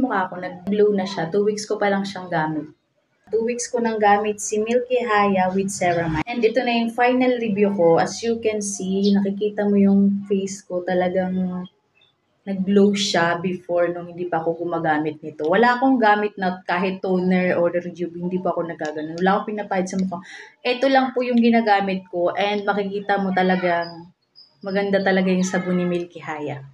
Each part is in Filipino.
mukha ko, nag-glow na siya. 2 weeks ko pa lang siyang gamit. 2 weeks ko nang gamit si Milky Haya with Ceramide. And ito na yung final review ko. As you can see, nakikita mo yung face ko, talagang nag-glow siya before nung hindi pa ako gumagamit nito. Wala akong gamit na kahit toner or rejuve, hindi pa ako nagaganon. Wala akong pinapahid sa mukha. Ito lang po yung ginagamit ko and makikita mo talagang maganda talaga yung sabon ni Milky Haya.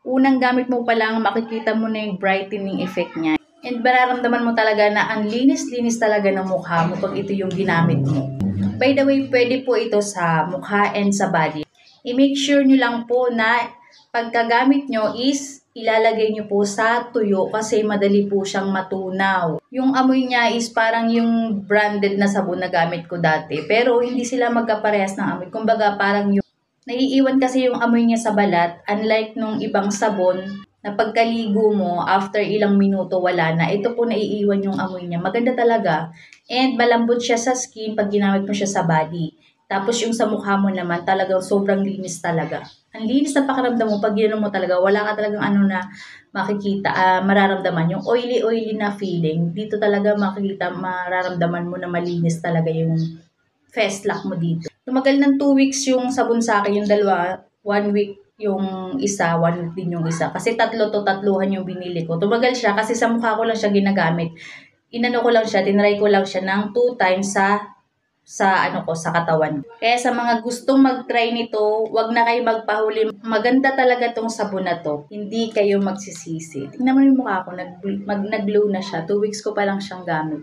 Unang gamit mo pa lang, makikita mo na yung brightening effect niya. And mararamdaman mo talaga na ang linis-linis talaga ng mukha mo pag ito yung ginamit mo. By the way, pwede po ito sa mukha and sa body. I-make sure nyo lang po na pagkagamit nyo is ilalagay nyo po sa tuyo kasi madali po siyang matunaw. Yung amoy niya is parang yung branded na sabon na gamit ko dati. Pero hindi sila magkaparehas ng amoy. Kumbaga parang yung naiiwan kasi yung amoy niya sa balat, unlike nung ibang sabon na pagkaligo mo, after ilang minuto wala na. Ito po naiiwan yung amoy niya. Maganda talaga. And malambot siya sa skin pag ginamit mo siya sa body. Tapos yung sa mukha mo naman, talagang sobrang linis talaga. Ang linis na pakiramdam mo, pag ginom mo talaga, wala ka talagang ano na makikita, mararamdaman. Yung oily-oily na feeling, dito talaga makikita, mararamdaman mo na malinis talaga yung face lock mo dito. Tumagal ng 2 weeks yung sabon sa akin, yung dalawa, 1 week yung isa, 1 week din yung isa. Kasi tatluhan yung binili ko. Tumagal siya kasi sa mukha ko lang siya ginagamit. Inano ko lang siya, tinry ko lang siya ng 2 times sa katawan. Kaya sa mga gustong mag-try nito, wag na kayo magpahuli. Maganda talaga tong sabon na to. Hindi kayo magsisisi. Tingnan mo yung mukha ko, nag-glow na siya. 2 weeks ko pa lang siyang gamit.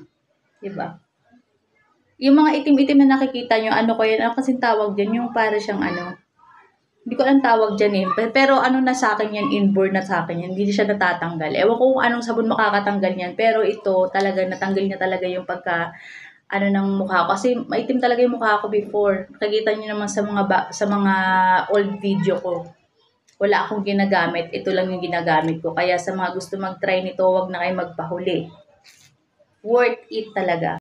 Diba? Yung mga itim-itim na nakikita nyo, ano ko yan, ano kasing tawag dyan, yung para siyang hindi ko alam tawag dyan eh. Pero ano na sa akin yan, inborn na sa akin yan, hindi siya natatanggal. Ewan ko kung anong sabon makakatanggal yan, pero ito talaga, natanggal niya talaga yung ng mukha ko. Kasi maitim talaga yung mukha ko before. Nakikita nyo naman sa mga old video ko. Wala akong ginagamit, ito lang yung ginagamit ko. Kaya sa mga gusto mag-try nito, wag na kayo magpahuli. Worth it talaga.